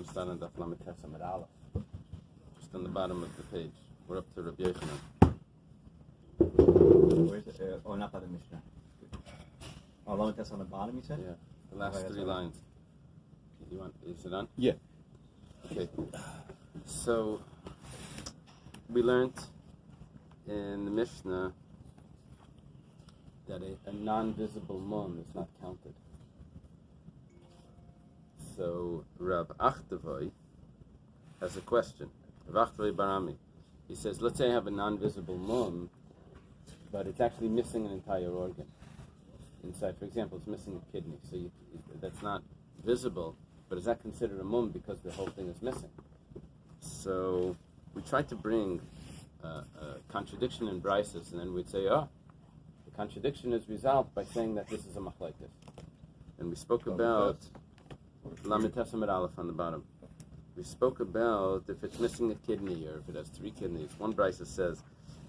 I'm starting Daf Menachem at Aleph. Just on the bottom of the page. We're up to Rabbi Yomi. Where's it? Oh, not by the Mishnah. Oh, Menachem on the bottom, you said? Yeah, the last three lines. Is it on? Yeah. Okay. So, we learned in the Mishnah that a non-visible mum is not counted. So Rav Achtavoy has a question. Rav Achtavoy Barami. He says, let's say I have a non-visible mum, but it's actually missing an entire organ inside. For example, it's missing a kidney. So that's not visible, but is that considered a mum because the whole thing is missing? So we tried to bring a contradiction in Bais, and then we'd say, the contradiction is resolved by saying that this is a machlekes. And we spoke about Menachem at Aleph on the bottom. We spoke about if it's missing a kidney or if it has three kidneys. One Bais says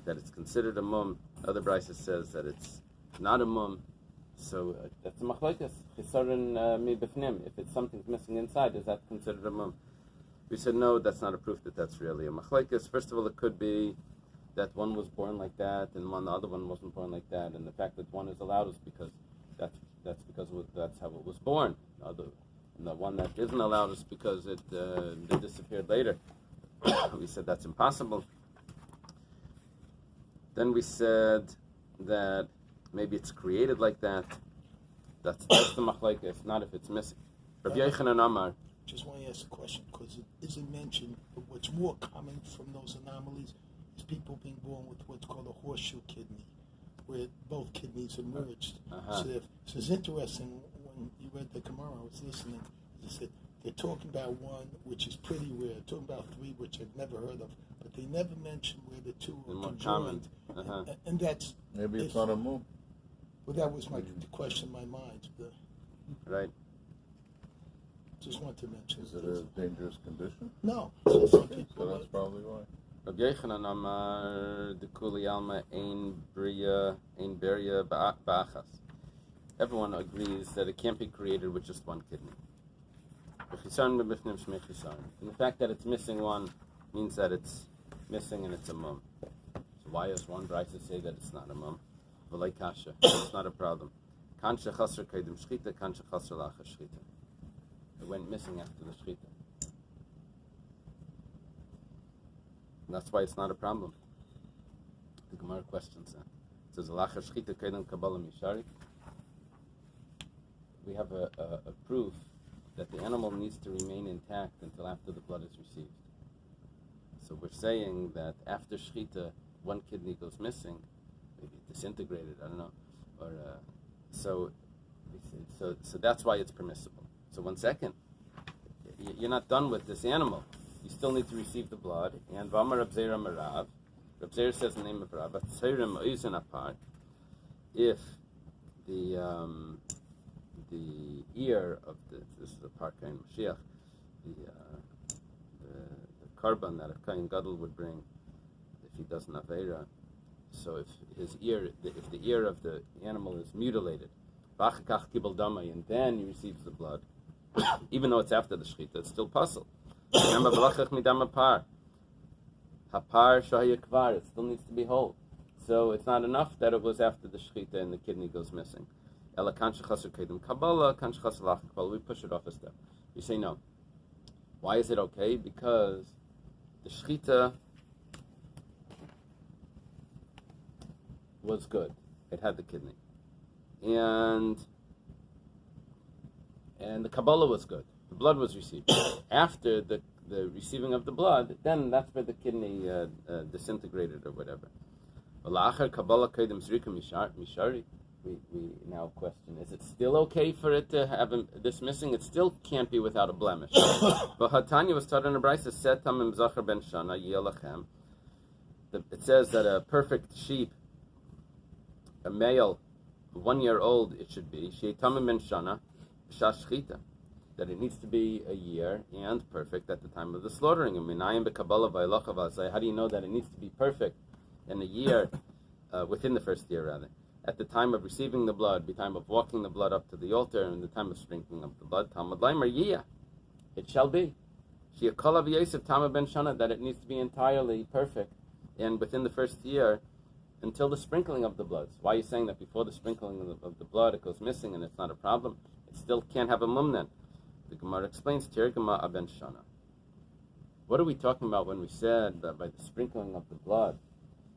that it's considered a mum. Other Bais says that it's not a mum. So that's a machlekes. If it's something's missing inside, is that considered a mum? We said no, that's not a proof that that's really a machlekes. First of all, it could be that one was born like that and the other one wasn't born like that, and the fact that one is allowed is because that's how it was born. And the one that isn't allowed is because it disappeared later. We said that's impossible. Then we said that maybe it's created like that. That's the machlekes, not if it's missing. Rabbi Yochanan Amar. Just want to ask a question, because it isn't mentioned, but what's more common from those anomalies is people being born with what's called a horseshoe kidney, where both kidneys are merged. So it's interesting, when you read the Gemara, I was listening, they said they're talking about one which is pretty rare, talking about three which I've never heard of, but they never mention where the two are conjoined. And that's... Maybe it's not a move. Well, that was the question in my mind. Right. Just want to mention. Is it a dangerous condition? No. So that's probably why. Rabbi Yochanan Amar Dekuli Alma Ein Beria Ba'achas. Everyone agrees that it can't be created with just one kidney. And the fact that it's missing one means that it's missing and it's a mum. So why does one Bais say that it's not a mum? V'lei kasha. It's not a problem. Kansha chasr kaidim shchita, kansha chasr lacha shchita. It went missing after the shchita. And that's why it's not a problem. The Gemara questions that. It says, lacha shchita kaidim kabbalah mishari. We have a proof that the animal needs to remain intact until after the blood is received. So we're saying that after shchita, one kidney goes missing, maybe disintegrated, I don't know, or so that's why it's permissible. So 1 second, you're not done with this animal. You still need to receive the blood. And V'amar Reb Zera Merav, Reb Zera says the name of Rav, if the ear of this is a Parka in Mashiach, the carbon that a Kohen Gadol would bring if he does an Aveira. So if the ear of the animal is mutilated, and then he receives the blood, even though it's after the shechita, it's still puzzle. It still needs to be whole. So it's not enough that it was after the shechita and the kidney goes missing. We push it off a step. You say no. Why is it okay? Because the shechita was good. It had the kidney. And the Kabbalah was good. The blood was received. After the receiving of the blood, then that's where the kidney disintegrated or whatever. We now question, is it still okay for it to have this missing? It still can't be without a blemish. But Hatanya was taught in a Bais, it says that a perfect sheep, a male, 1 year old it should be, that it needs to be a year and perfect at the time of the slaughtering. How do you know that it needs to be perfect in a year, within the first year rather? At the time of receiving the blood, the time of walking the blood up to the altar, and the time of sprinkling of the blood, Talmud Leimer, it shall be. She'akala v'yosef tama ben shana, that it needs to be entirely perfect and within the first year until the sprinkling of the blood. So why are you saying that before the sprinkling of the blood it goes missing and it's not a problem? It still can't have a mum then. The Gemara explains, Tirgama aben shana. What are we talking about when we said that by the sprinkling of the blood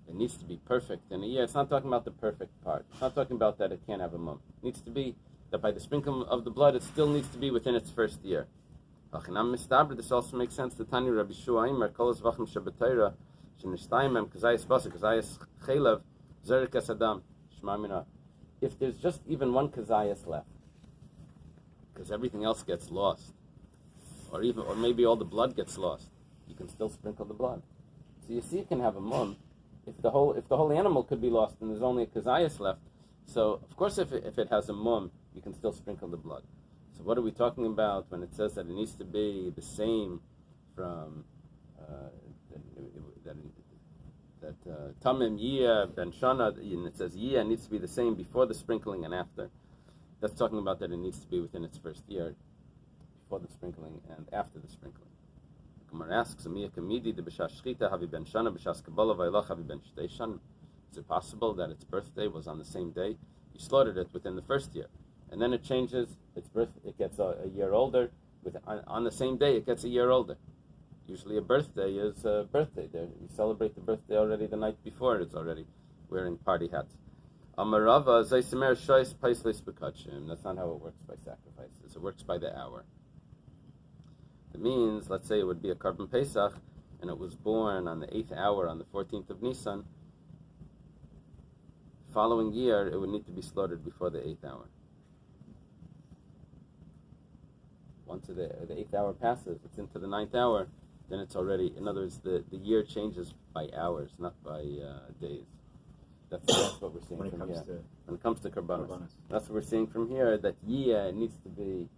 it needs to be perfect in a year? It's not talking about the perfect part. It's not talking about that it can't have a mum. It needs to be that by the sprinkling of the blood it still needs to be within its first year. This also makes sense. The Tani Rabbi Shuaimer kolos vachim shabbatayra shenishtaimem kazayis basa kazayis chaylev zerik esadam shmarmina. If there's just even one kazayis left, because everything else gets lost, or maybe all the blood gets lost, you can still sprinkle the blood. So you see, you can have a mum if the whole animal could be lost and there's only a kazayis left. So of course, if it has a mum, you can still sprinkle the blood. So what are we talking about when it says that it needs to be the same from Tamim Yiyah Ben Shana, and it says Yiyah needs to be the same before the sprinkling and after. That's talking about that it needs to be within its first year, before the sprinkling and after the sprinkling. Gemara asks, is it possible that its birthday was on the same day? You slaughtered it within the first year, and then it changes its birth. It gets a year older. On the same day, it gets a year older. Usually, a birthday is a birthday. You celebrate the birthday already the night before. It's already wearing party hats. Amarava zaysemer shoyis paislis bekachim. That's not how it works by sacrifices. It works by the hour. It means, let's say it would be a Karban Pesach, and it was born on the 8th hour on the 14th of Nisan. Following year, it would need to be slaughtered before the 8th hour. Once the 8th hour passes, it's into the 9th hour, then it's already, in other words, the year changes by hours, not by days. That's what we're seeing from here. When it comes to Karbanos. That's what we're seeing from here, that Yiyah needs to be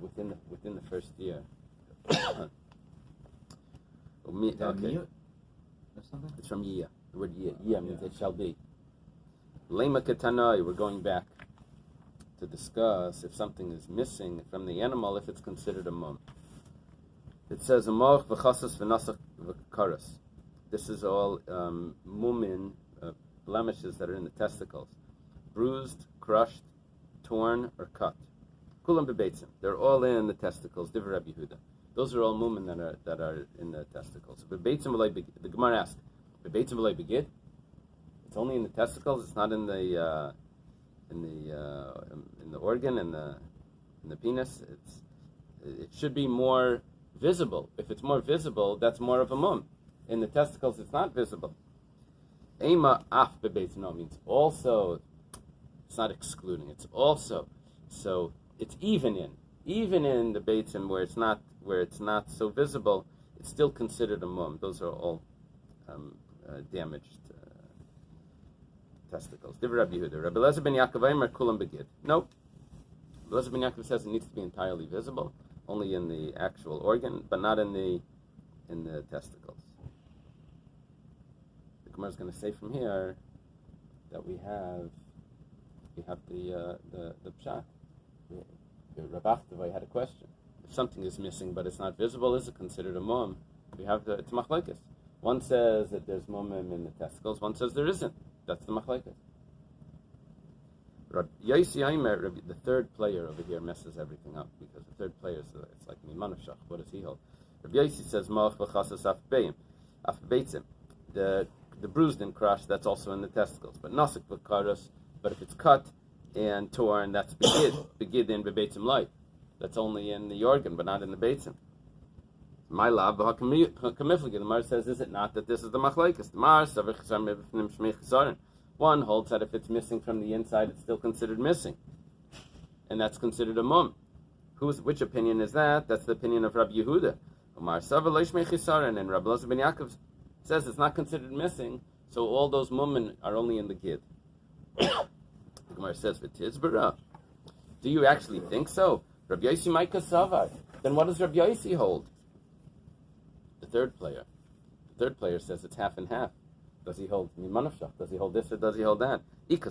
within the first year. Okay. It's from Yiyah. The word Yiyah means it shall be. Lema Ketanai, we're going back to discuss if something is missing from the animal, if it's considered a mum. It says, Amach v'chasas v'nasach v'karas. This is all mumin, blemishes that are in the testicles. Bruised, crushed, torn, or cut. Kulam bebeitzim. They're all in the testicles. Divrei Rabbi Yehuda. Those are all mumin that are in the testicles. Bebeitzim v'lei begid. The Gemara asked, Bebeitzim v'lei begid? It's only in the testicles. It's not in the organ and the penis. It should be more visible. If it's more visible, that's more of a mum. In the testicles, it's not visible. Ema af bebeitzim. No, means also. It's not excluding. It's also. So it's even in the beitzim where it's not so visible. It's still considered a mum. Those are all damaged testicles. Divrei Rabbi Yehuda. Rabbi Elazar ben Yaakov Eimer kulam begid. Nope. Rabbi Elazar ben Yaakov says it needs to be entirely visible, only in the actual organ, but not in the testicles. The Gemara is going to say from here that we have the pshat. Rabbi Achtavai had a question. If something is missing but it's not visible, is it considered a mum? We have it's machlekes. One says that there's mumim in the testicles. One says there isn't. That's the machlekes. The third player over here messes everything up because the third player is it's like mimanavshach. What does he hold? Rabbi Yosi says ma'ach v'chasas af beitzim. The bruised and crushed, that's also in the testicles. But nasik v'karos. But if it's cut and torn, that's begid in bebeitzim light. That's only in the organ, but not in the beitzim. My lab, the Gemara says, is it not that this is the machlekes? One holds that if it's missing from the inside, it's still considered missing, and that's considered a mum. Which opinion is that? That's the opinion of Rabbi Yehuda. And Rabbi Elazar ben Yaakov says it's not considered missing, so all those mummin are only in the gid. The Gemara says, "V'tizbara." Do you actually think so? Rabbi Yosi might kasavar. Then what does Rabbi Yosi hold? The third player says it's half and half. Does he hold mimanavshach? Does he hold this or does he hold that? If he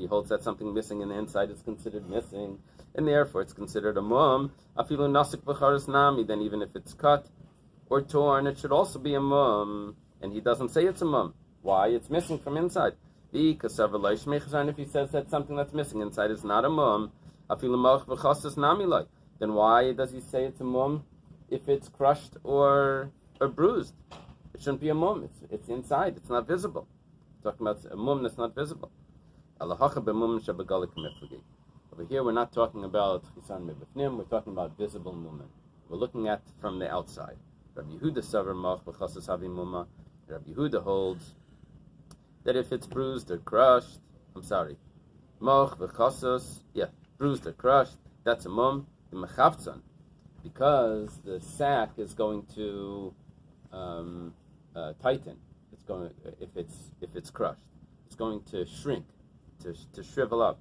holds that something missing in the inside is considered missing, and therefore it's considered a mum, then even if it's cut or torn, it should also be a mum. And he doesn't say it's a mum. Why? It's missing from inside. If he says that something that's missing inside is not a mum, then why does he say it's a mum if it's crushed or bruised? It shouldn't be a mum. It's inside. It's not visible. We're talking about a mum that's not visible. Over here, we're not talking about chisan mebifnim. We're talking about visible mumim. We're looking at from the outside. Rabbi Yehuda savar mach b'chasas havi mumma. Rabbi Yehuda holds that if it's bruised or crushed, mach b'chasas, bruised or crushed, that's a mum. The mechavtzan, because the sack is going to tighten. It's going if it's crushed, it's going to shrink, to shrivel up,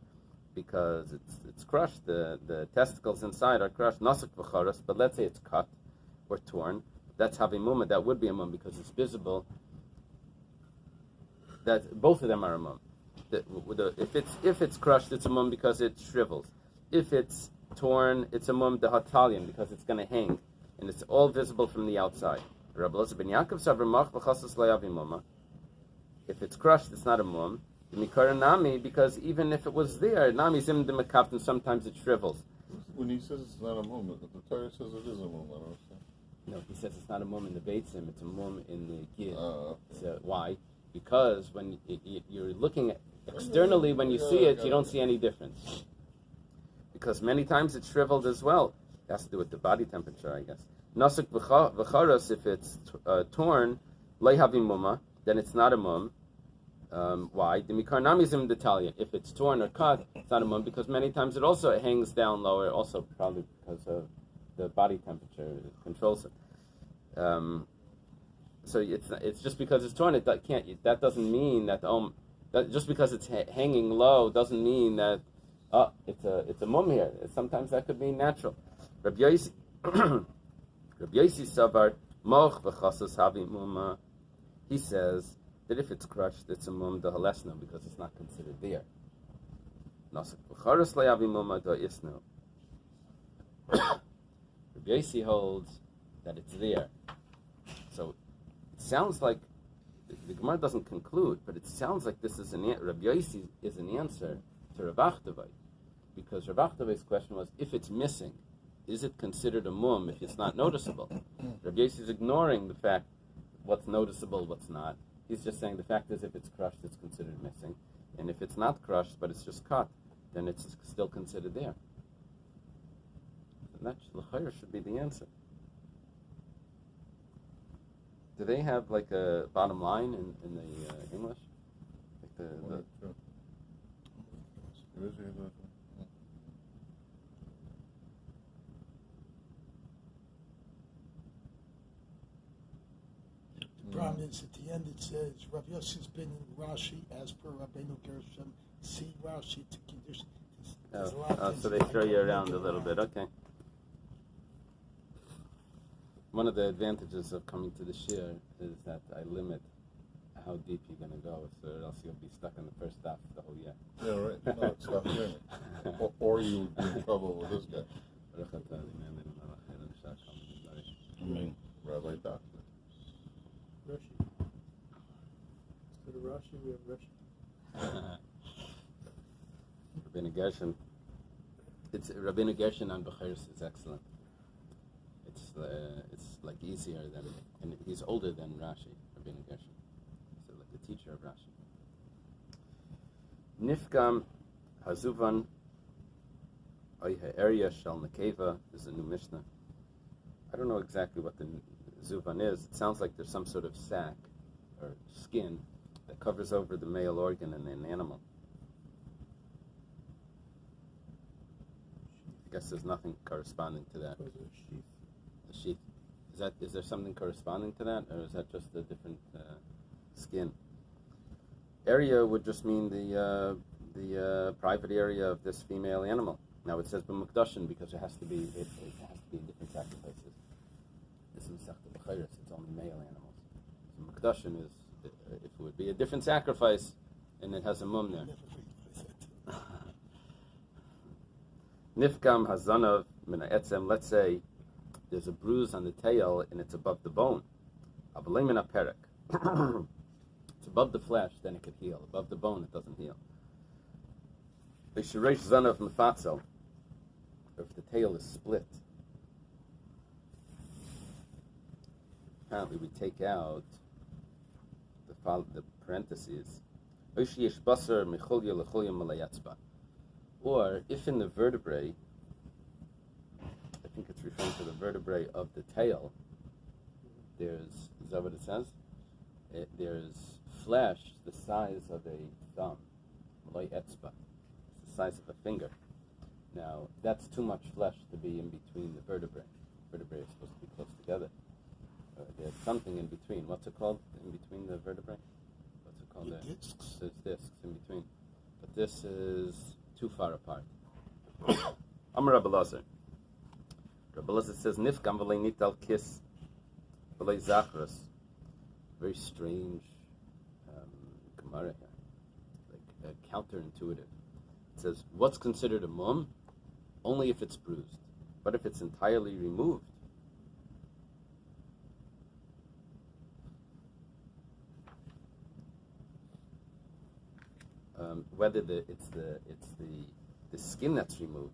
because it's crushed. The testicles inside are crushed. Nasik v'charas, but let's say it's cut or torn. That's having mum. That would be a mum because it's visible. That both of them are a mum. If it's crushed, it's a mum because it shrivels. If it's torn, it's a mum dehatalion because it's going to hang, and it's all visible from the outside. If it's crushed, it's not a mum. Because even if it was there, nami zim de mekaftin, sometimes it shrivels. When he says it's not a mum, the Torah says it is a mum. I don't understand. No, he says it's not a mum in the Beitzim, it's a mum in the Gid. Okay. So why? Because when you're looking at externally, when you see it, you don't see any difference. Because many times it's shriveled as well. It has to do with the body temperature, I guess. Nasik v'charas, if it's torn, leihavim mumma, then it's not a mum. Why? The mikarnamizim detalya. If it's torn or cut, it's not a mum because many times it also hangs down lower, also probably because of the body temperature it controls it. So it's just because it's torn, that doesn't mean that that just because it's hanging low doesn't mean that it's a mum here. Sometimes that could be natural. Rabbi Yosi savar moch v'chasas havi mumma. He says that if it's crushed, it's a mum dehalesno because it's not considered there. Nasik v'charas le'avi mumma do'isno. Rabbi Yosi holds that it's there. So it sounds like the Gemara doesn't conclude, but it sounds like this is Rabbi Yosi is an answer to Rav Achtavai, because Rav Achtavai's question was, if it's missing, is it considered a mum if it's not noticeable? Rabbi Yosi is ignoring the fact what's noticeable, what's not. He's just saying the fact is if it's crushed, it's considered missing, and if it's not crushed but it's just cut, then it's still considered there. And that l'chayr should be the answer. Do they have like a bottom line in the English? Like the problem is at the end it says Rav Yossi's been in Rashi as per Rabbeinu Gershom. See Rashi to Kiddush. So they throw you around a little bit. Okay. One of the advantages of coming to the shir is that I limit how deep you're going to go, so else you'll be stuck in the first daf the whole year. Yeah, right. No, stop doing it. Or you would be in trouble with this guy. I mean, Rabbi Doctor. Rashi. Instead of Rashi, we have Rashi. Rabbeinu Gershon. Rabbeinu Gershon on Bechoros is excellent. It's like easier than, and he's older than Rashi, Rabbeinu Gershon. So like the teacher of Rashi. Nifgam Hazuvan Oiha area Shal Nekeva is a new Mishnah. I don't know exactly what the Zuvan is. It sounds like there's some sort of sack or skin that covers over the male organ in an animal. I guess there's nothing corresponding to that. The sheath. Is there something corresponding to that, or is that just a different skin? Area would just mean the private area of this female animal. Now it says b'mukdashin because it has to be in different sacrifices. This is Masechta Bechoros. It's only male animals. So Kedushin is, if it would be a different sacrifice, and it has a mum there. Nifkam hazanav min ha'etzem. Let's say there's a bruise on the tail and it's above the bone. Avalei min ha'perek. It's above the flesh, then it could heal. Above the bone, it doesn't heal. V'shireish zanav mefatzel. If the tail is split, apparently we take out the parentheses. Or if in the vertebrae, I think it's referring to the vertebrae of the tail, is that what it says? There's flesh the size of a thumb, it's the size of a finger. Now, that's too much flesh to be in between the vertebrae. Vertebrae are supposed to be close together. There's something in between. What's it called in between the vertebrae? What's it called there? Discs. There's discs in between. But this is too far apart. Amar Rabbi Lazar. Rabbi Lazar says, Nifkam v'lei nital kis v'lei zachras. Very strange Gemara here. Like counterintuitive. It says, what's considered a mum? Only if it's bruised. But if it's entirely removed, whether it's the skin that's removed,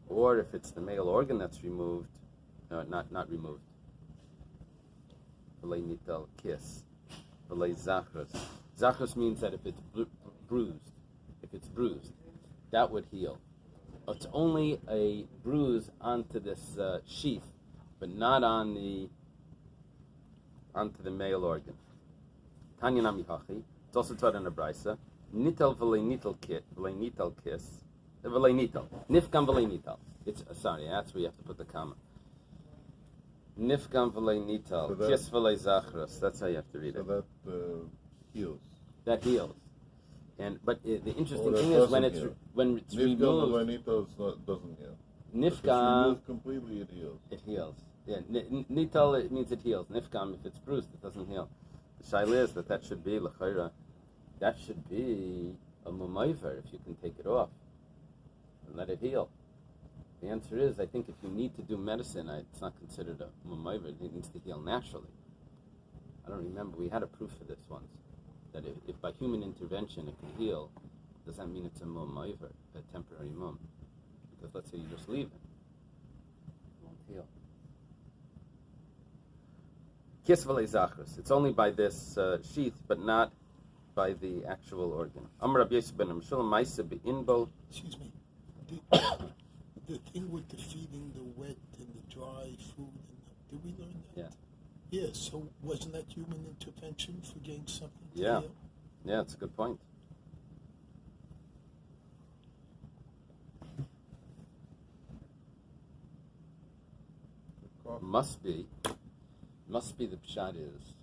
or if it's the male organ that's removed, not removed. V'lei nital kis, v'lei zachras. Zachras means that if it's bruised, that would heal. It's only a bruise onto this sheath, but not onto the male organ. Tanya nami hachi. It's also taught in a brisa. Nital v'lei nital kit, v'lei nital kiss, v'lei nital. Nifkam v'lei nital. It's sorry, that's where you have to put the comma. Nifkam v'lei nital, kiss v'lei zachras. That's how you have to read it. So that heals. That heals. But the interesting thing is when it's removed. Nifkam v'lei nital doesn't heal. Nifkam. If it's removed completely, it heals. It heals. Yeah, nital, it means it heals. Nifkam, if it's bruised, it doesn't heal. The shaila is that should be l'chayra. That should be a mumayver if you can take it off and let it heal. The answer is, I think if you need to do medicine, it's not considered a mumayver. It needs to heal naturally. I don't remember. We had a proof for this once. That if by human intervention it can heal, does that mean it's a mumayver, a temporary mum? Because let's say you just leave it. It won't heal. Kis v'lei zachras. It's only by this sheath, but not by the actual organ. Amar Rabbi Yosef ben Amshulam Ma'aseh be'inbo. Excuse me. The thing with the feeding the wet and the dry food, did we learn that? Yeah. Yeah, so wasn't that human intervention for getting something to Yeah. heal? Yeah, it's a good point. Must be the pshat is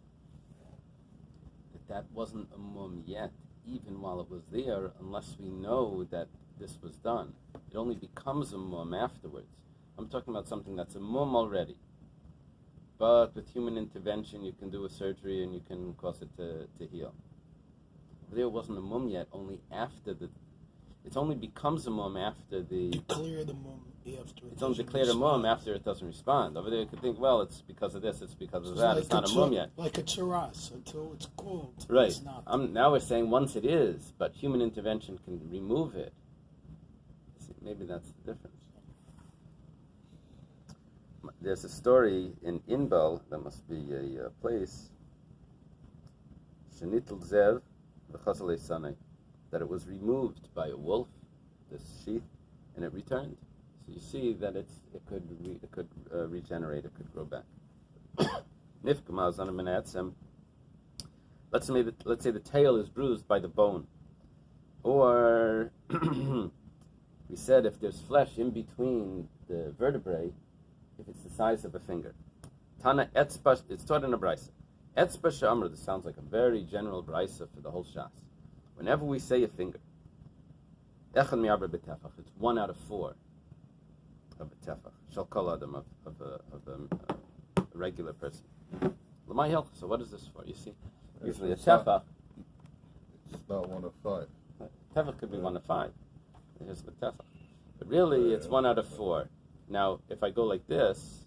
that wasn't a mum yet, even while it was there, unless we know that this was done. It only becomes a mum afterwards. I'm talking about something that's a mum already. But with human intervention, you can do a surgery and you can cause it to heal. There wasn't a mum yet, only after it only becomes a mum after Declare the mum after it's only declared a mum after it doesn't respond. Over there you could think, well, it's because of this, it's because of that, it's not a mum yet. Like a charas, until it's called. Right. It's not. Now we're saying once it is, but human intervention can remove it. See, maybe that's the difference. There's a story in Inbal, that must be a place, Shenitl Zev v'chazalei sanei, that it was removed by a wolf, this sheath, and it returned. So you see that it could regenerate, it could grow back. Nifkama zana min ha'etzem. Let's say the tail is bruised by the bone, or we said if there's flesh in between the vertebrae, if it's the size of a finger. Tana etzpa, it's taught in a brisa. Etzpa she'amr, this sounds like a very general brisa for the whole shas. Whenever we say a finger, echad mi'arba b'tefach, it's 1 out of 4 of a tefach. Shal kol adam, of a regular person. My help. So what is this for? You see, usually a It's not- tefach. It's not 1 of 5. Tefach could be 1 of 5. Here's the tefach. But really, it's 1 out of 4. Now, if I go like this,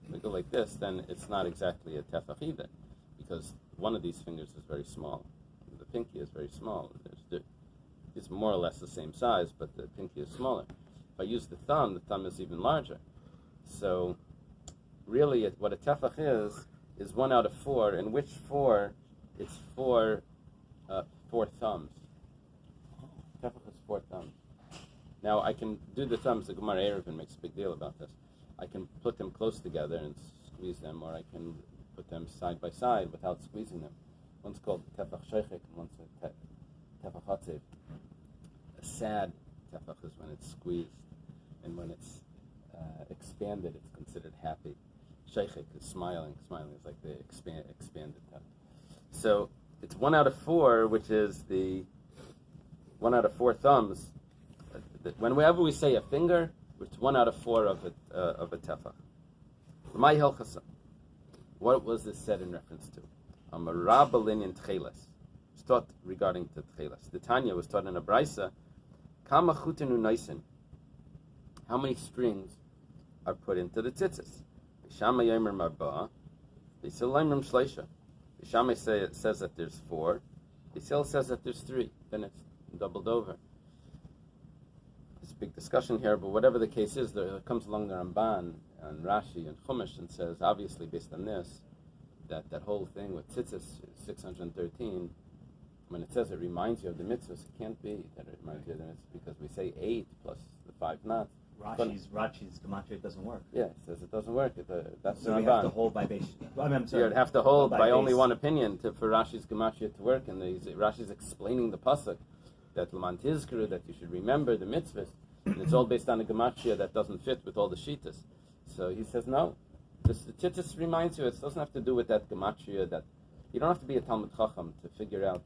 then it's not exactly a tefach either, because one of these fingers is very small. The pinky is very small. It's more or less the same size, but the pinky is smaller. If I use the thumb is even larger. So, really, what a tefach is 1 out of 4, in which 4, it's 4 thumbs. Tefach is 4 thumbs. Now, I can do the thumbs. The Gemara Eruvin makes a big deal about this. I can put them close together and squeeze them, or I can put them side by side without squeezing them. One's called tefach sheichek, and one's a tefach hatzev. A sad tefach is when it's squeezed, and when it's expanded, it's considered happy. Sheichek is smiling. Smiling is like the expanded tefach. So it's 1 out of 4, which is the 1 out of 4 thumbs. Whenever we say a finger, it's 1 out of 4 of a tefach. My helchasa. What was this said in reference to? A rabbi linyan tcheles. It's taught regarding to tcheles. The Tanya was taught in a brisa. Kama chutenu naisin. How many strings are put into the tzitzis? Bishama yomer marba. Bisil laimrim shleisha. Bishama says that there's 4. Bisil says that there's 3. Then it's doubled over. There's a big discussion here, but whatever the case is, there comes along the Ramban and Rashi and Chumash and says, obviously based on this, that whole thing with tzitzis, 613, when it says it reminds you of the mitzvahs, it can't be that it reminds you of the mitzvahs, because we say 8 plus the 5 knots. Rashi's gematria, it doesn't work. Yeah, it says it doesn't work. That's so the you Ramban. have to hold by Beis. I'm sorry. You'd have to hold by only Bais. one opinion for Rashi's gematria to work, and Rashi's explaining the pasuk that L'man Tizkru, that you should remember the mitzvahs, and it's all based on a gematria that doesn't fit with all the shitas. So he says, no, the tzitzis reminds you, it doesn't have to do with that gematria, that you don't have to be a Talmud Chacham to figure out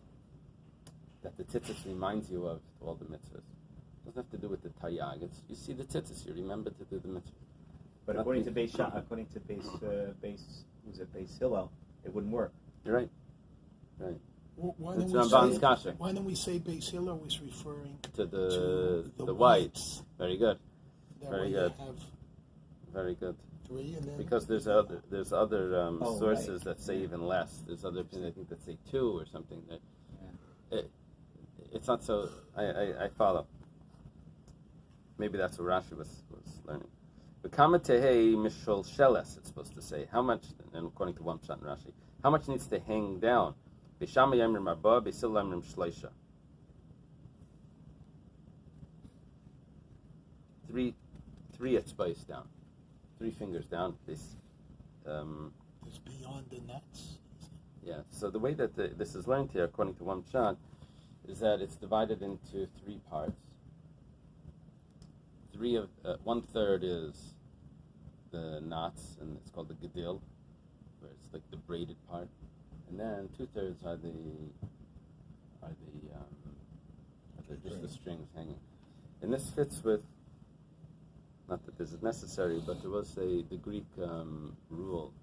that the tzitzis reminds you of all the mitzvahs. It doesn't have to do with the tayyag. You see the tzitzis, you remember to do the mitzvahs. But according to Bais Hillel, it wouldn't work. You're right. Right. Why It's don't, Ramban's kasha. why don't we say Beis Hillel was referring To to the whites. Very good. That Very way good. You have Very good. 3 and then Because there's other sources right. that say even less. There's other opinions, I think, that say 2 or something. It's not so. I follow. Maybe that's what Rashi was learning. But kamatehei mishol sheles, it's supposed to say. How much, and according to one pshat in Rashi, how much needs to hang down? Bishama yamrim arba, bisil yamrim shleisha. 3 etzbais down. 3 fingers down. This. it's beyond the nuts. Yeah. So the way that this is learned here, according to one pshat, is that it's divided into 3 parts. 1/3 is the knots, and it's called the gedil, where it's like the braided part, and then 2/3 are just the strings hanging. And this fits with, not that this is necessary, but there was the Greek rule,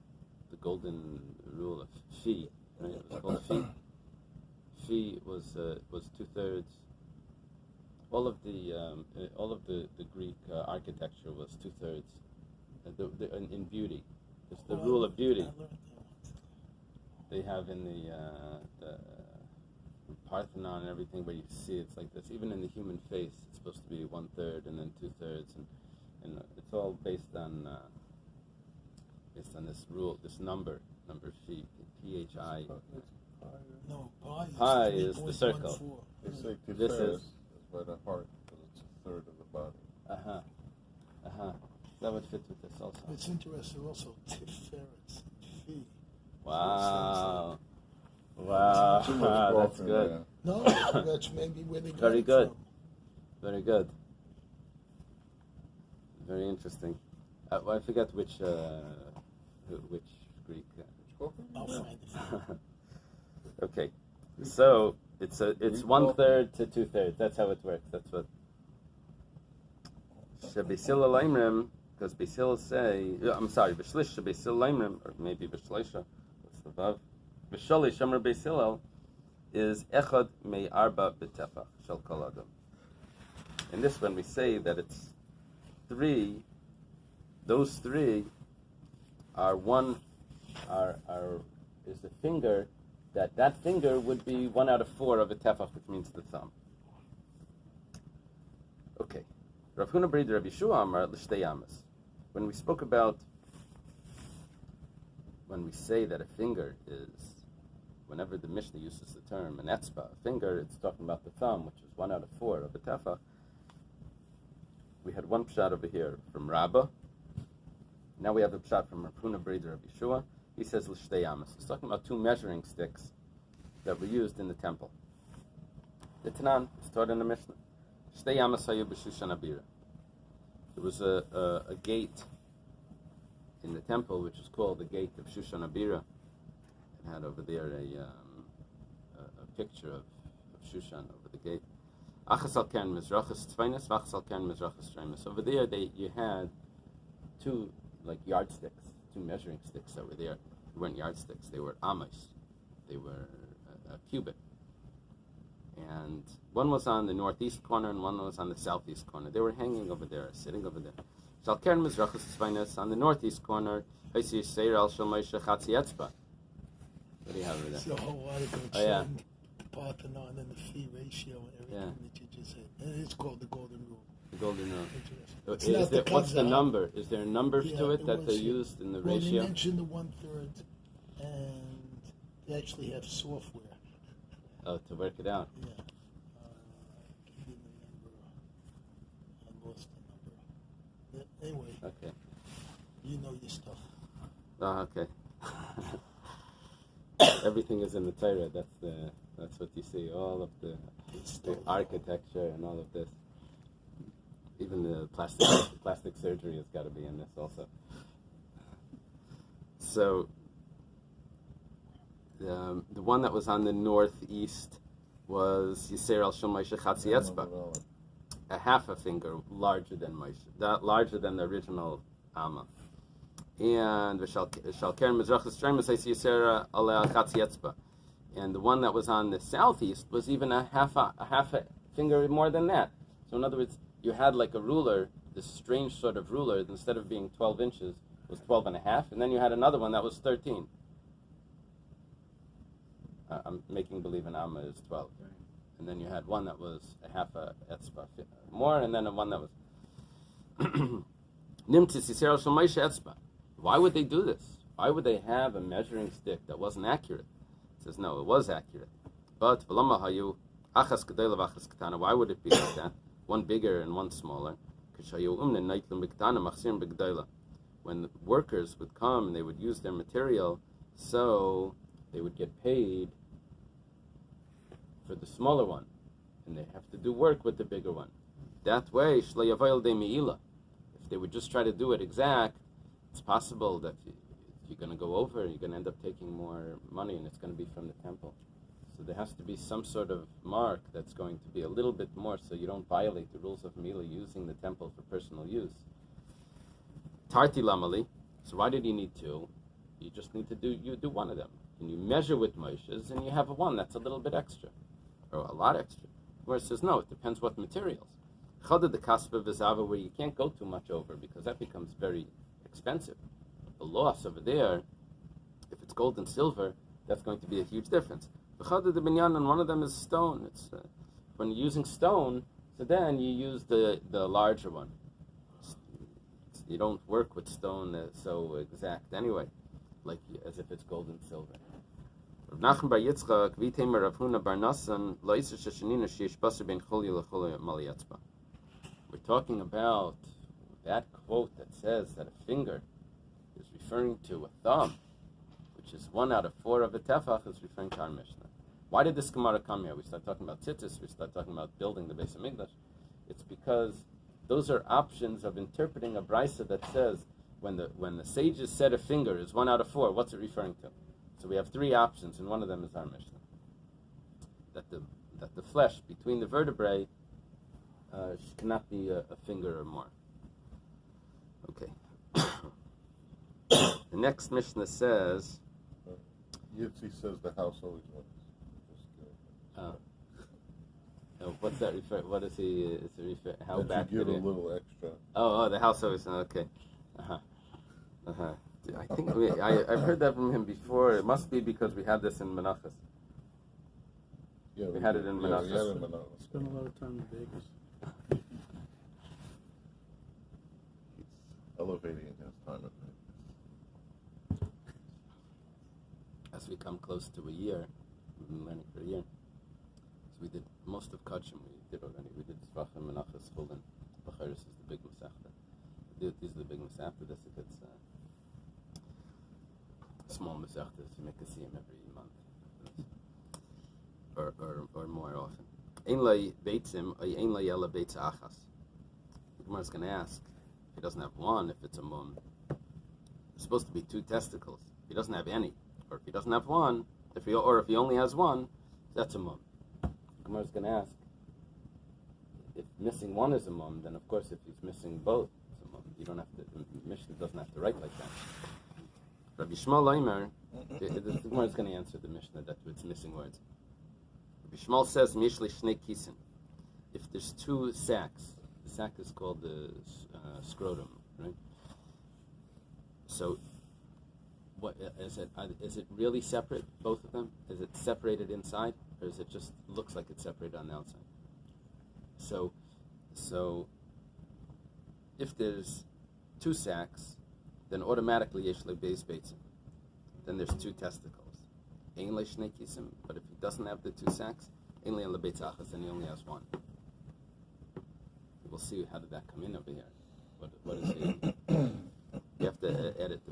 the golden rule of phi, right? It was called phi. Phi was 2/3. All of the Greek architecture was 2/3. In beauty, it's the rule of beauty. I learned that once. They have in the Parthenon and everything, where you see it's like this. Even in the human face, it's supposed to be 1/3 and then 2/3, and it's all based on this rule, this number phi, phi. No, Pi is the circle. 3.14. They say This Tiferes is- by the heart, because it's 1/3 of the body. That would fit with this also. It's interesting also, Tiferet, Phi. Wow. Too much That's golfing, good. man. No, that's maybe where they got Very it good. from. Very good. Very interesting. I forget which Greek. I'll find it. Okay, so it's 1/3 to 2/3. That's how it works. That's what. Shabisil alaimrim, because Basil say, I'm sorry, Bishlish Shabisil alaimrim, or maybe Bishlisha. Vav. V'shalish Shamar Beis Hillel is echad mei arba b'tefach shel kol adam. And this, when we say that it's 3, those 3 are is the finger, that finger would be 1 out of 4 of a tefach, which means the thumb. Okay. Rav Huna B'Rei Rabbi Shua Amar l'shtei amas. When we spoke about, when we say that a finger is, whenever the Mishnah uses the term an etzba, a finger, it's talking about the thumb, which is 1 out of 4 of a tefach. We had one pshat over here from Rabbi. Now we have a pshat from Rav Huna B'Rei Rabbi Shua. He says l'shtei amas. He's talking about 2 measuring sticks that were used in the temple. The Tanan is taught in the Mishnah. Shtei amas hayu b'Shushan Abira. There was a gate in the temple which was called the gate of Shushan Abira. It had over there a picture of Shushan over the gate. Achas al kern mizrachas tzvainas, v'achas al kern mizrachas shreimas. Over there, you had 2 yardsticks, 2 measuring sticks that were there. They weren't yardsticks; they were amos. They were a cubit. And one was on the northeast corner and one was on the southeast corner. They were hanging over there, sitting over there. Shal kern mizrachas tzvainas on the northeast corner. What do you have over there? It's a whole article showing the Parthenon and the fee ratio and everything that you just said. And it's called the Golden Rule. The Golden Rule. What's the number? Is there a number to it that they used in the ratio? They mentioned the 1/3, and they actually have software. Oh, to work it out. Yeah. He didn't remember. I lost the number. Anyway. Okay. You know your stuff. Oh, okay. Everything is in the Torah. That's what you see. All of the architecture and all of this. Even the plastic surgery has got to be in this also. So the one that was on the northeast was Yisrael al Shel Moshe Chatzi Etzba, a half a finger larger than Moshe, larger than the original Amma. And and the one that was on the southeast was even a half a finger more than that. So in other words, you had like a ruler, this strange sort of ruler, instead of being 12 inches, was 12 and a half, and then you had another one that was 13. I'm making believe an amma is 12. And then you had one that was a half a etzba more, and then one that was Nimtzis Yisrael Shel Moshe Etzba. Why would they do this? Why would they have a measuring stick that wasn't accurate? He says, no, it was accurate. But why would it be like that? One bigger and one smaller. When the workers would come and they would use their material, so they would get paid for the smaller one, and they have to do work with the bigger one. That way, if they would just try to do it exact, it's possible that you're going to go over, you're going to end up taking more money, and it's going to be from the temple. So there has to be some sort of mark that's going to be a little bit more, so you don't violate the rules of Mila using the temple for personal use. Tarti lamali. So why did you need 2? You just need to do one of them. And you measure with Moshe's, and you have one that's a little bit extra, or a lot extra. Where it says, no, it depends what materials. Chadad the kaspa v'zava, where you can't go too much over, because that becomes very expensive. The loss over there, if it's gold and silver, that's going to be a huge difference. V'chadad the binyan, and one of them is stone. It's when you're using stone, so then you use the larger one. You don't work with stone so exact anyway, like as if it's gold and silver. Menachem bar Yitzchak v'iteimer Rav Huna bar Nasan lo'iser sheshanina sheyesh basar ben choli lecholi mali yatzba. We're talking about that quote that says that a finger is referring to a thumb, which is 1 out of 4 of a tefach, is referring to our Mishnah. Why did this Gemara come here? We start talking about tzitzis, we start talking about building the Beis Hamikdash. It's because those are options of interpreting a brisa that says when the sages said a finger is 1 out of 4, what's it referring to? So we have 3 options, and one of them is our Mishnah. That the flesh between the vertebrae cannot be a finger or more. Okay. The next Mishnah says, Yitzi says the house always wins. Just kidding. Oh. Oh, what's that refer? What is he? Is it refer? How That back you give did a it? little extra. Oh, the house always. Okay. I think I've heard that from him before. It must be because we had this in Menachem. Yeah, We had it in Yeah, we had Menachem. it in Menachem. Spent a lot of time in Vegas. He's elevating his time at night. As we come close to a year, we've been learning for a year. So we did most of Kachim. We did already. We did Zvachim, Menachem, Chulin. Bechoros is the big Masechta. These are the big Masechta. After this, it gets small Masechtas. You make a siyum every month, or more often. Eily beitzim, Eily ela beitz achas. The Gemara is going to ask if he doesn't have one, if it's a mum. It's supposed to be 2 testicles. If he doesn't have any, or if he doesn't have one, if he only has one, that's a mum. The Gemara is going to ask if missing one is a mum, then of course if he's missing both, it's a mum. You don't have to. The Mishnah doesn't have to write like that. Rabbi Shmuel Leimer, the Gemara is going to answer the Mishnah that it's missing words. Rabbi Shmuel says, Mishli Shnei Kisin. If there's 2 sacks, the sack is called the scrotum, right? So, what is it? Is it really separate, both of them? Is it separated inside, or is it just looks like it's separated on the outside? So if there's 2 sacks, then automatically Yeshle Bais Beitzim. Then there's 2 testicles. Eily Shnei Kisim, but if he doesn't have the 2 sacks, Eily Ela Beitz Achas, then he only has 1. We'll see how did that come in over here. What is he? You have to edit the